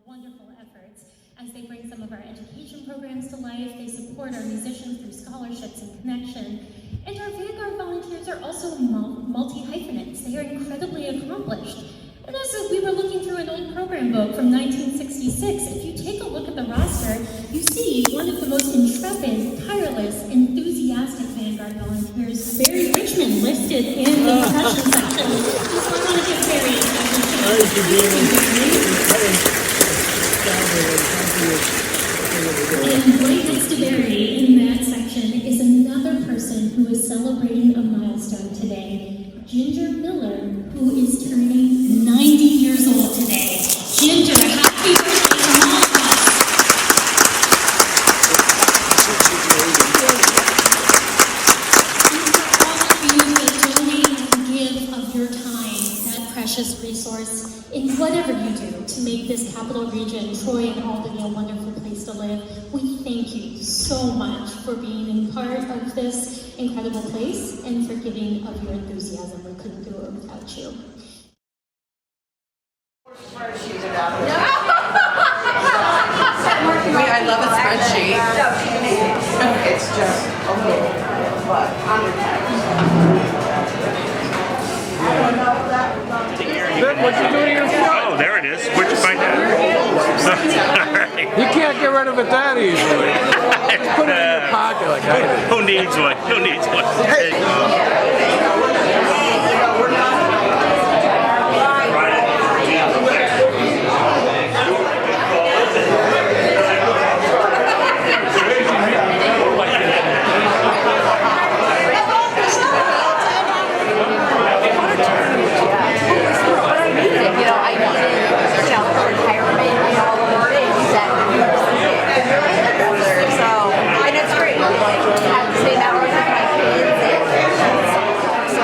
wonderful efforts as they bring some of our education programs to life. They support our musicians through scholarships and connection. And our Vanguard volunteers are also multi-hyphenates. They are incredibly accomplished. And as we were looking through an old program book from 1966, if you take a look at the roster, you see one of the most intrepid, tireless, enthusiastic Vanguard volunteers, Barry Richmond, listed in the percussion section. Just want to give Barry a And right next to Barry in that section is another person who is celebrating a milestone today, Ginger Miller, who is turning 90 years old today. Ginger, happy birthday from all of us. And for all of you that donate and give of your time, that precious resource, in whatever you do to make this capital region, Troy and Albany, a wonderful place to live, we thank you so much for being a part of this incredible place and for giving of your enthusiasm. We couldn't do it without you. I love a spreadsheet. It's just a little, but What you doing your phone? Oh, there it is. Where'd you find that? You can't get rid of it that easily. Just put it in your pocket like I did. Who needs one? Who needs one? Hey. And it's great. Like, have the same hours as my kids. So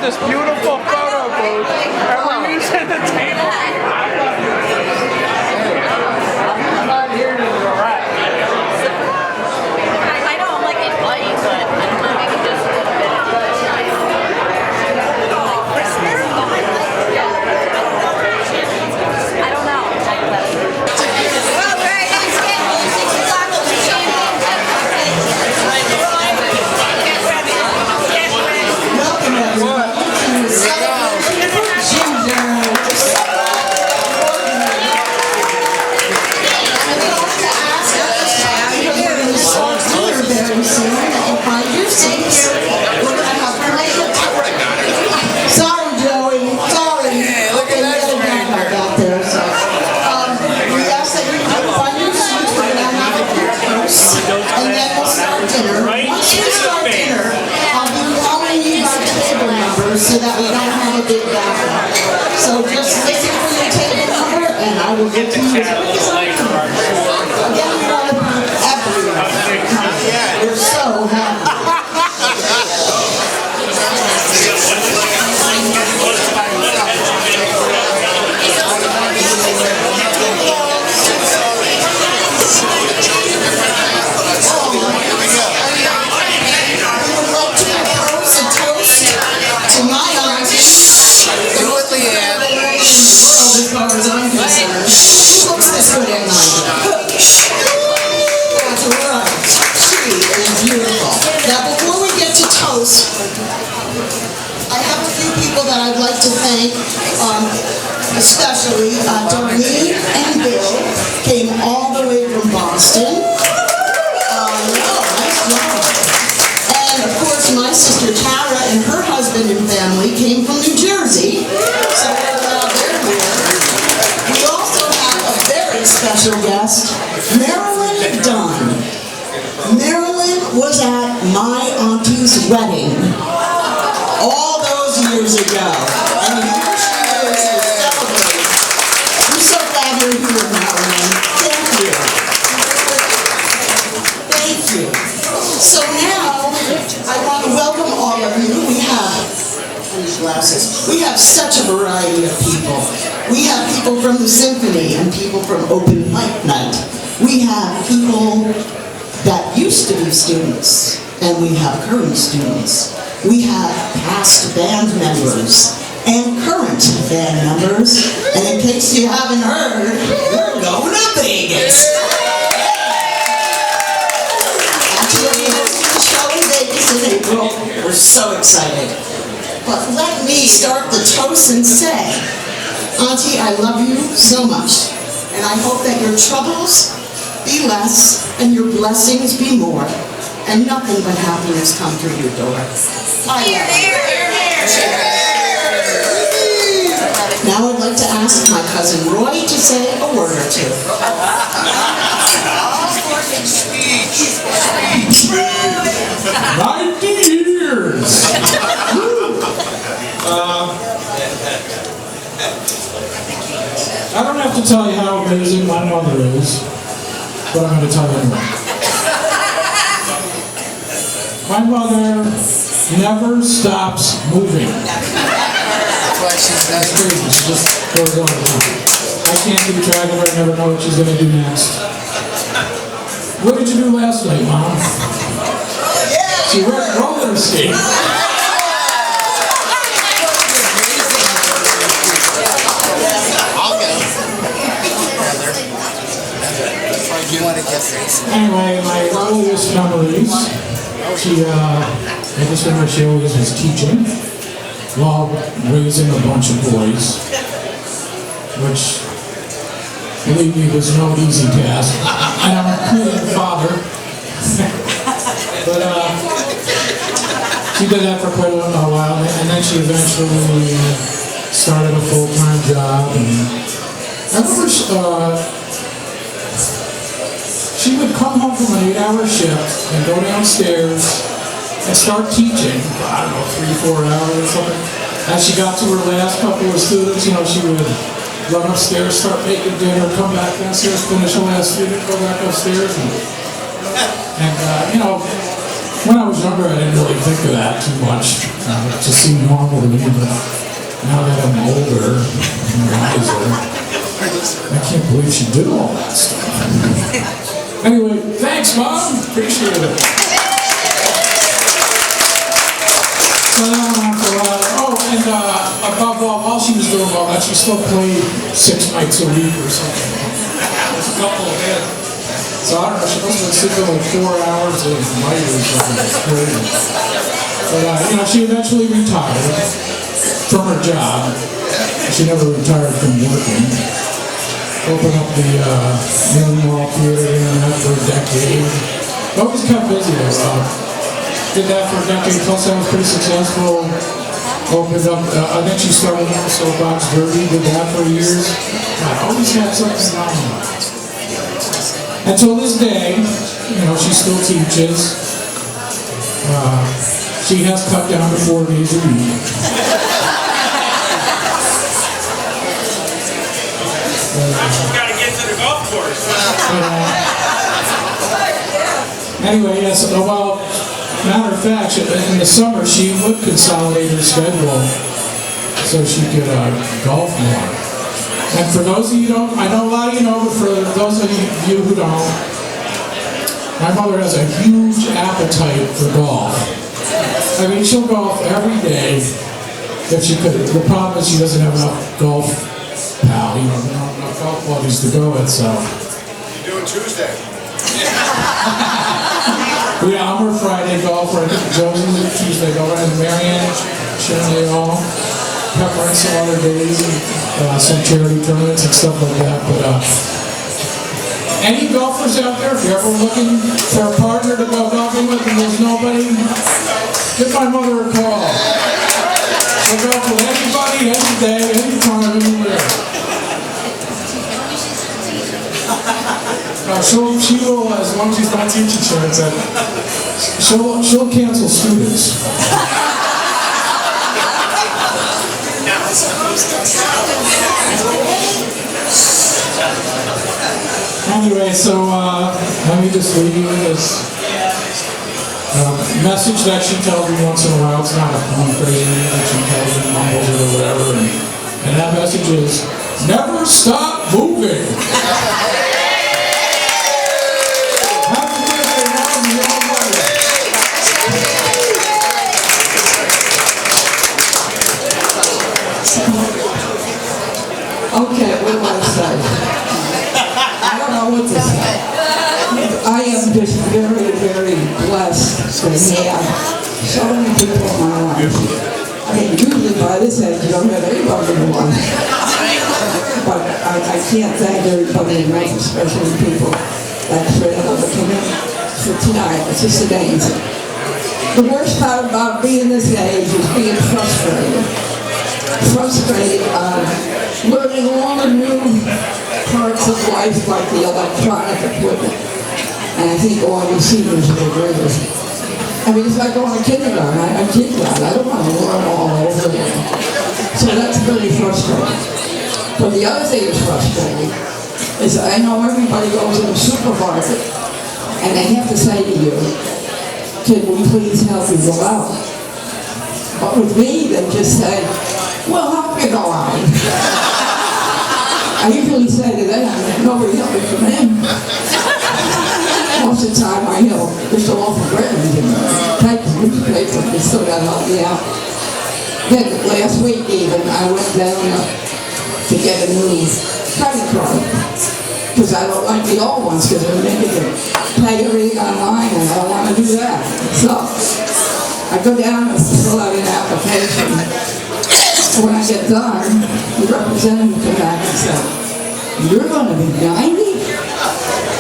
this beautiful photo booth, and we're using the table. I'm not here to direct. I know I'm like inviting, but I don't know, maybe just a little bit. Christmas? I don't know. Well, very nice game. 6 o'clock will be Welcome everyone to very soon and find your seats. We're going to have plenty of time. Sorry, Joey. Sorry. Okay, we got a guy back there. So, we ask that you find your seats. We're going to have a beer first, and then we'll start dinner. Once we start dinner, I'll be calling you by table numbers so that we don't have a big gap. So just listen for your table number, and I will get to you as quick as I can. Again, we want to thank everyone. We're so happy. To my auntie, who at the end, as far as I'm concerned, who looks this good at night? That's right. She is beautiful. Now, before we get to toast, I have a few people that I'd like to thank, especially Darlene and Bill came all the way from Boston. Nice job. And of course, my sister Tara and her husband and family came from New Jersey. So we're glad they're here. We also have a very special guest, Marilyn Dunn. Marilyn was at my auntie's wedding all those years ago. And here she is to celebrate. I'm so glad you're here, Marilyn. Thank you. Thank you. So now, I want to welcome all of you. We have such a variety of people. We have people from the symphony and people from open mic night. We have people that used to be students, and we have current students. We have past band members and current band members. And in case you haven't heard, we're going to Vegas. Actually, hosting the show in Vegas in April. We're so excited. But let me start the toast and say, Auntie, I love you so much. And I hope that your troubles be less and your blessings be more. And nothing but happiness come through your door. I love you. Now I'd like to ask my cousin Roy to say a word or two. My dears! I don't have to tell you how amazing my mother is, but I'm going to tell you anyway. My mother never stops moving. That's crazy. She just goes on and on. I can't keep track of her. I never know what she's going to do next. What did you do last night, Mom? She went roller skating. Anyway, my earliest memories, I just remember she always was teaching while raising a bunch of boys, which, believe me, was no easy task. And I'm a Korean father. But she did that for quite a while, and then she eventually started a full-time job. And I remember she would come home from an 8-hour shift and go downstairs and start teaching for, I don't know, 3-4 hours or something. As she got to her last couple of students, she would run upstairs, start making dinner, come back downstairs, finish the last student, go back upstairs, and When I was younger, I didn't really think of that too much. It just seemed normal to me, but now that I'm older and wiser, I can't believe she did all that stuff. Anyway, thanks, Mom. Appreciate it. So that went on for a while. Oh, and above all, while she was doing all that, she still played 6 nights a week or something. A couple of hits. So I don't know, she must have been sleeping like 4 hours a night or something. It's crazy. But, she eventually retired from her job. She never retired from working. Opened up the Mall Theater for a decade. Always kept busy though. Did that for a decade, plus I was pretty successful. Opened up, then she started with Soapbox Derby, did that for years. I always had something on. Until this day, she still teaches. She has cut down to 4 days a week. She's got to get to the golf course. Anyway, yes, well, matter of fact, in the summer she would consolidate her schedule so she could golf more. And for those of you who don't, I know a lot of you know, but for those of you who don't, my mother has a huge appetite for golf. I mean, she'll golf every day if she could. The problem is she doesn't have enough golf enough golf buddies to go with, so. You're doing Tuesday. Yeah, I'm her Friday golfer. I think Josie's a Tuesday golfer, and Marianne, Sharon, they all pepper in some other days, some charity tournaments and stuff like that. But any golfers out there, if you're ever looking for a partner to go golfing with and there's nobody, give my mother a call. She'll go with anybody, any day, any time, anywhere. She will, as long as she's not teaching, she'll cancel students. Anyway, so let me just leave you with this message that she tells me once in a while. It's not a funny crazy that she tells me, mumbles it or whatever. And that message is, never stop moving. Happy birthday, Mom. You're all right. Okay, what do I say? I don't know what to say. I am just very, very blessed to have so many people in my life. I mean, usually by this age, you don't have anybody in your life. But I can't thank everybody enough, especially people that were able to come in for tonight. It's just amazing. The worst part about being this age is being frustrated. Learning all the new parts of life like the electronic equipment. And I think all these seniors will agree with me. I mean, it's like going to kindergarten. I'm kindergarten. I don't want to learn all over again. So that's really frustrating. But the other thing that's frustrating is I know everybody goes to the supermarket and they have to say to you, can we please help you go out? But with me, they just say, we'll help you go out. I usually say to them, nobody help me come in. Most of the time I help just a loaf of bread and type of newspaper, they still got to help me out. Then last week even, I went down to get a new credit card. Because I don't like the old ones because they're making you pay everything online and I don't want to do that. So I go down and fill out an application. When I get done, the representative comes back and said, you're going to be 90?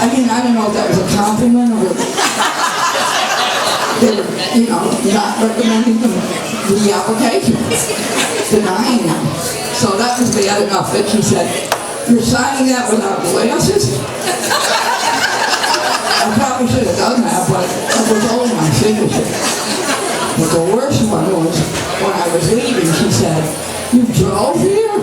I mean, I don't know if that was a compliment or they're, not recommending the application, denying them. So that was bad enough that she said, you're signing that without glasses? I probably should have done that, but it was only my signature. But the worst one was when I was leaving, she said, you drove here?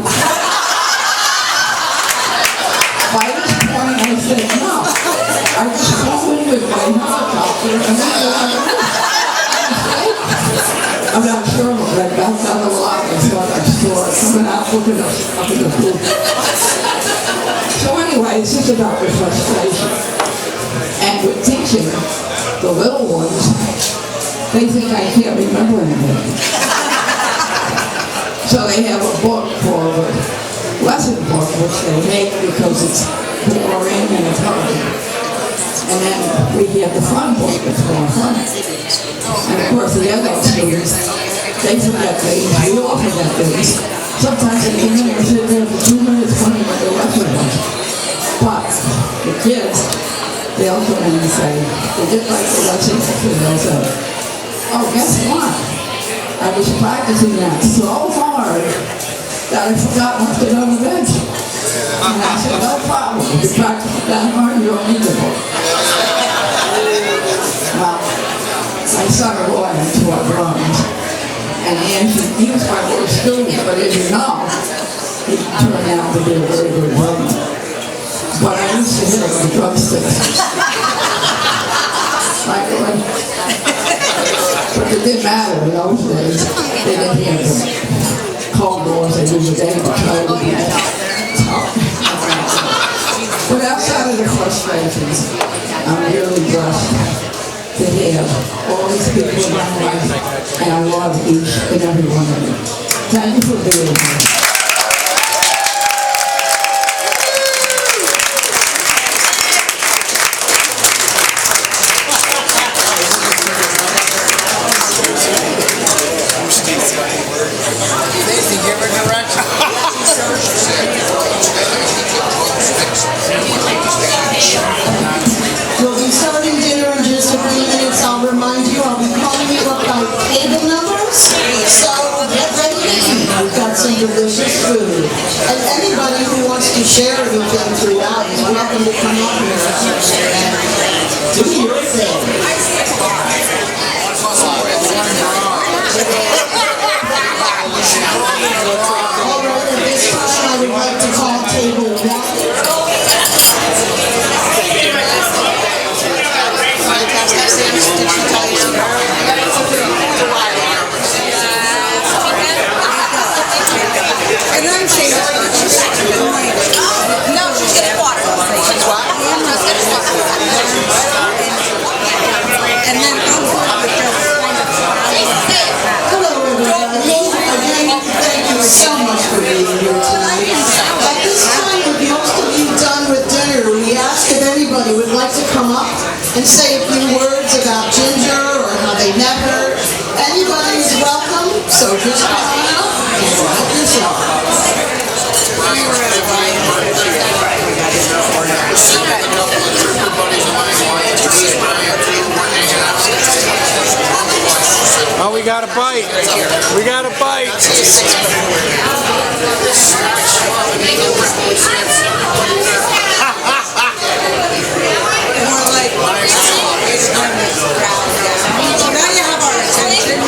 By this point, I said, no. I just flew in with my helicopter and then looking up in the pool. So anyway, it's just about the frustration. And with teaching the little ones, they think I can't remember anything. So they have a book for the lesson book, which they make because it's boring and it's hard. And then we have the fun book that's more fun. And of course the other students, they forget things, we all forget things. Sometimes they can never sit there for 2 minutes funny with the lesson book. But the kids, they'll come in and say, they just like the lesson book, and they'll say, oh, guess what? I was practicing that so hard that I forgot what to on the bench. And I said, no problem. If you practice that hard, you don't need the book. Well, my son Roy into our drums, and he was my worst student, but as you know, he turned out to be a very good drummer. But I used to hit him with drumsticks. Like, but it didn't matter in those days. They didn't hear the cold doors they do today. But outside of the frustrations, I'm really blessed to have all these people in my life, and I love each and every one of them. Thank you for being here. We'll be serving dinner in just a few minutes. I'll remind you, I'll be calling you up by table numbers. So get ready to eat. We've got some delicious food. And anybody who wants to share anything throughout is welcome to come up here and do your thing. All right, at this time I would like to call table 1. And then she no, she's getting water. She's what? And then Hello, everybody. Again, thank you so much for being here tonight. At this time, with most of you done with dinner, we ask if anybody would like to come up and say a few words about Ginger or how they met her. Anybody is welcome, so just come on up and help yourself. Oh, we got a bite. We got a bite. now you have our attention.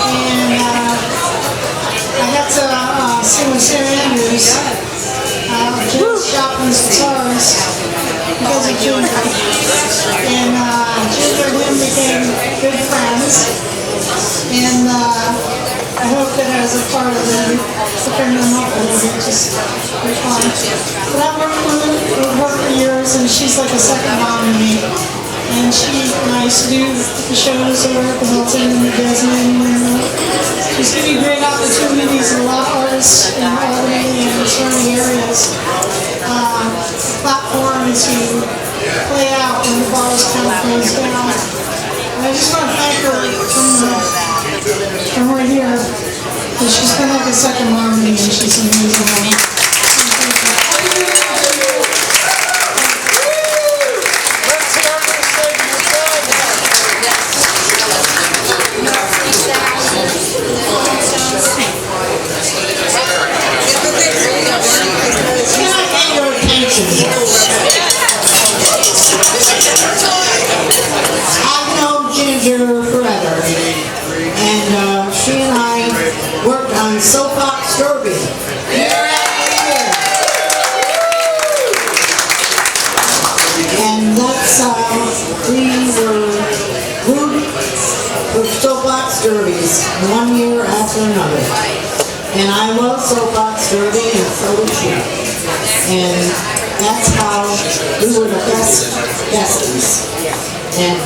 And I got to sing with Sarah Andrews, James Joplin's guitarist, because of Ginger. And Ginger and him became good friends. And I hope that as a part of them, hooking them up a little bit, just for fun. But I've worked with her for years, and she's like a second mom to me. And I used to do the shows over at the Hilton and the Desmond, and she's giving me great opportunities. A lot of artists in Albany and surrounding areas platform to play out when the bars kind of close down. And I just want to thank her from right here, because she's been like a second mom to me, and she's an amazing woman. years, one year after another. And I love soapbox derby, and so did she. And that's how we were the besties. And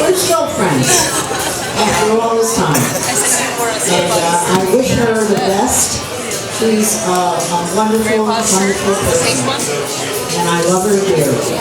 we're still friends after all this time. And I wish her the best. She's a wonderful, wonderful person. And I love her dearly.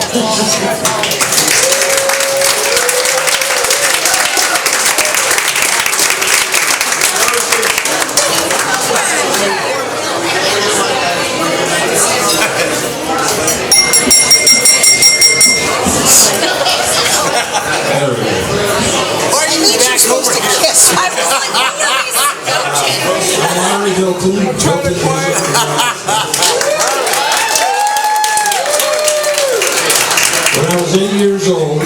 When I was 8 years old, I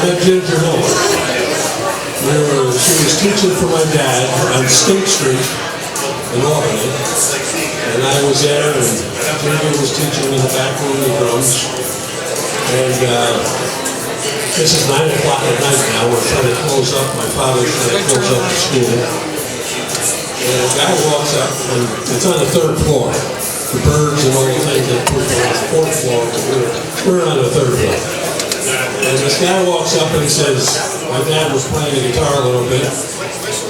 met Ginger Miller. She was teaching for my dad on State Street in Albany, and I was there, and Ginger was teaching in the back room of the drums. And this is 9 o'clock at night now. We're trying to close up. My father's trying to close up the school. And a guy walks up, and it's on the 3rd floor. The birds and all the things that put on the 4th floor. We're on the 3rd floor. And this guy walks up and he says, my dad was playing the guitar a little bit.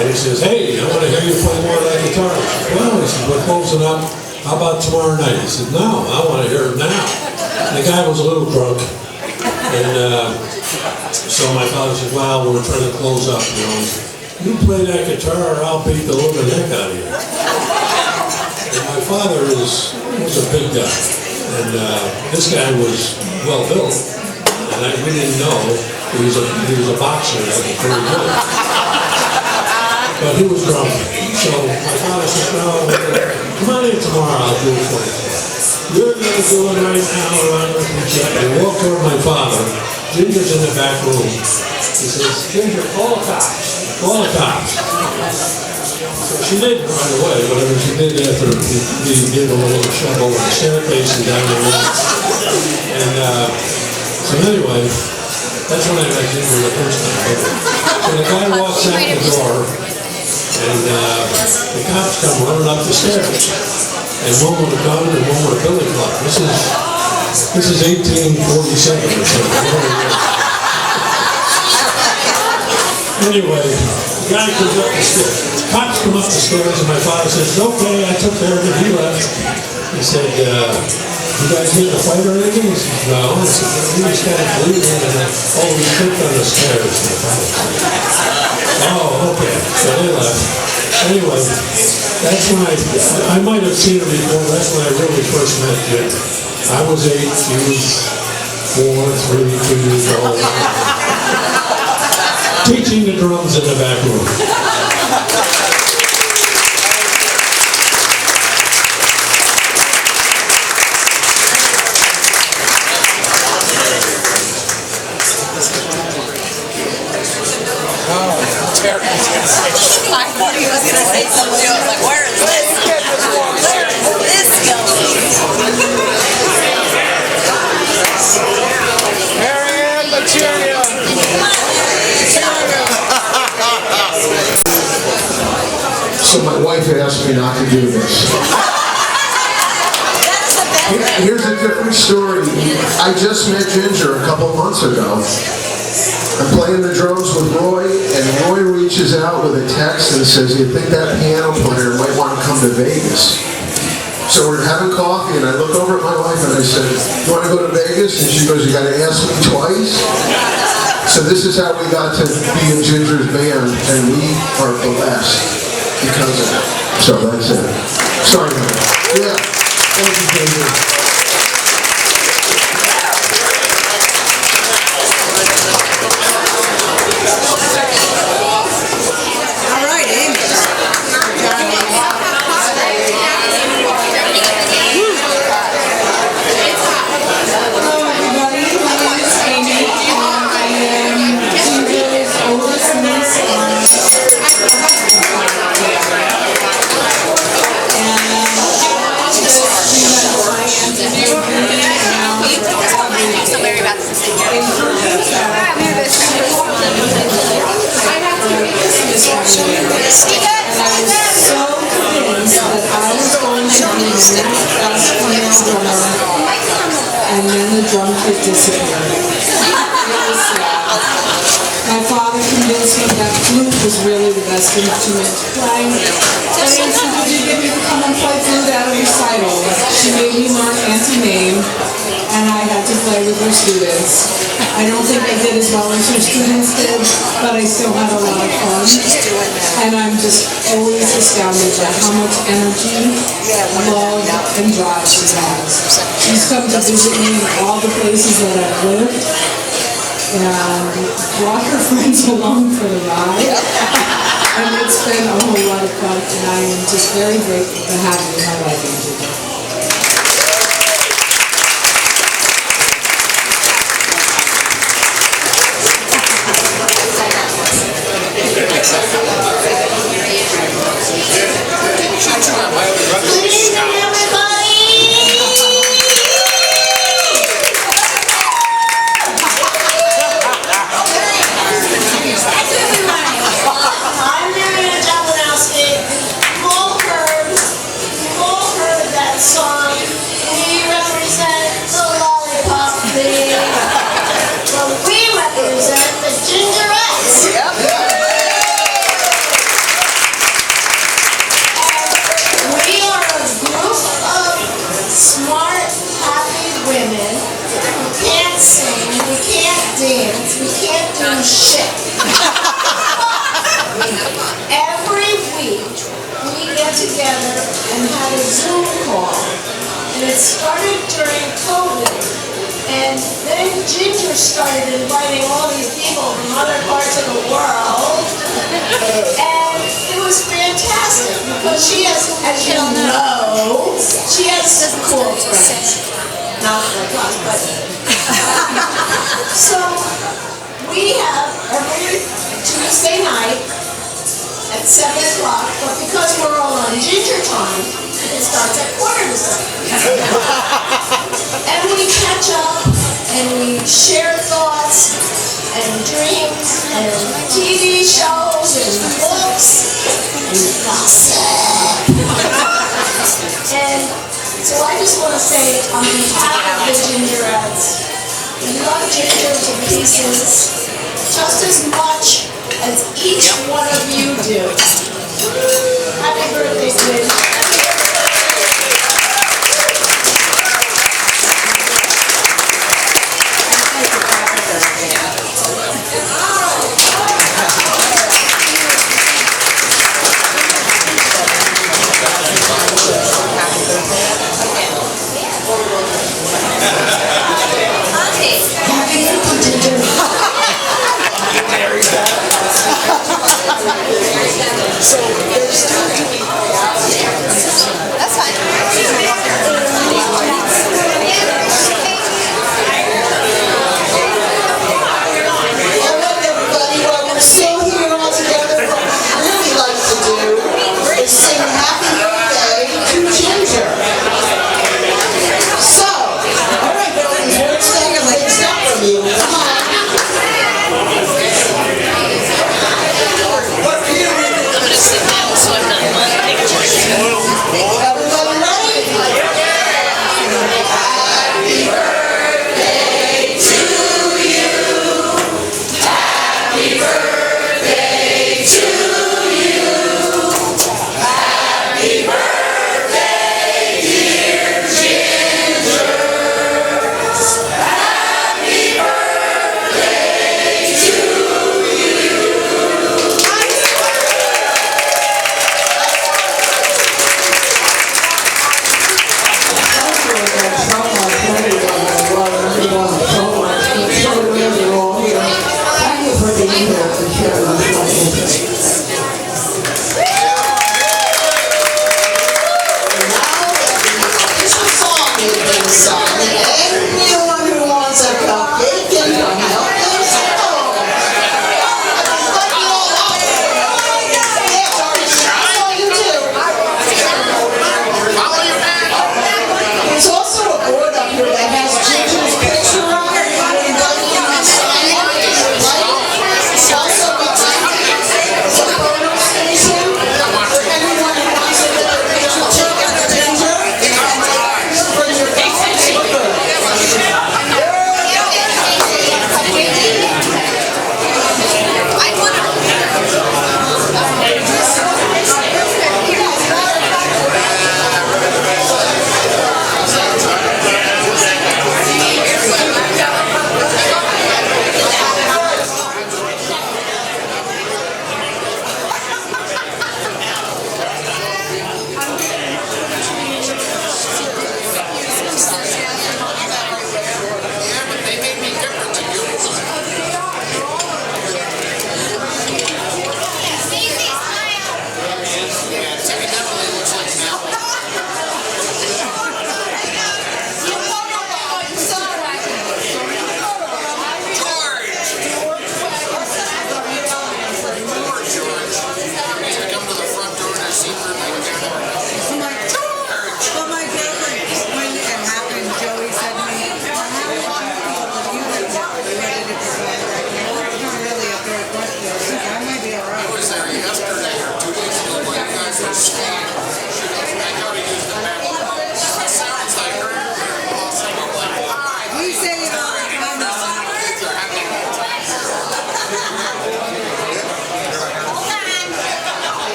And he says, hey, I want to hear you play more of that guitar. I said, well, he said, we're closing up. How about tomorrow night? He said, no, I want to hear it now. And the guy was a little drunk. And so my father said, well, we're trying to close up, you know. You play that guitar or I'll beat the living heck out of you. And my father was a big guy. And this guy was well built. And we didn't know he was a boxer that was pretty good. But he was drunk. So my father said, no, come on in tomorrow, I'll do it for you. You're going to do it right now, and walked over to my father. Ginger's in the back room. He says, Ginger, call the cops. Call the cops. So she did right away, whatever she did after he gave a little shove over the staircase and down the room. And so anyway, that's when I met Ginger the first time. So the guy walks out the door, and the cops come running up the stairs. And one with a gun and one with a billy club. This is 1847 or something. Anyway, the guy comes up the stairs. Cops come up the stairs and my father says, okay, I took care of it, he left. He said, you guys need a fight or anything? He said, no. He said, we just got to believe in it. Oh, we tripped on the stairs. Oh, okay. So they left. Anyway, that's when I might have seen it before, that's when I really first met Jim. I was 8, he was 4, 3, 2 years old. Teaching the drums in the back room. I thought he was going to say something. I was like, where is this? Where is this going? Marianne Materia. So my wife asked me not to do this. Here's a different story. I just met Ginger a couple months ago. I'm playing the drums with Roy, and Roy reaches out with a text and says, you think that piano player might want to come to Vegas? So we're having coffee, and I look over at my wife and I said, you want to go to Vegas? And she goes, you got to ask me twice? So this is how we got to be in Ginger's band, and we are blessed because of it. So that's it. Sorry, man. Yeah. Thank you, Ginger. And I was so convinced that I was going to be the next best female drummer, and then the drum kit disappeared. It was sad. My father convinced me that flute was really the best instrument to play. And she didn't even come and play flute at a recital. She made me learn anti-name, and I had to play with her students. I don't think I did as well as her students did, but I still had a lot of fun. And I'm just always astounded by how much energy, love, and drive she has. She's come to visit me in all the places that I've lived, and brought her friends along for the ride. And it's been a whole lot of fun, and I am just very grateful to have you in my life, Angela. Every week we get together and have a Zoom call, and it started during COVID, and then Ginger started inviting all these people from other parts of the world, and it was fantastic because she has, as you know, she has some cool friends, not like us, but so we have every Tuesday night at 7 o'clock, but because we're all on Ginger time, it starts at 6:45. And we catch up, and we share thoughts, and dreams, and TV shows, and books, and gossip. And so I just want to say, on behalf of the Gingerettes, we love Ginger to pieces just as much as each one of you do. Happy birthday, Ginger. That's fine. Alright, everybody, well, we're still here all together. What we really like to do is sing happy birthday to Ginger. So, alright, ladies, let's take a big step from you. Come on. Everybody ready? Happy birthday to you. Happy birthday to you. Happy birthday, dear Ginger. Happy birthday to you. It's a song you can sing.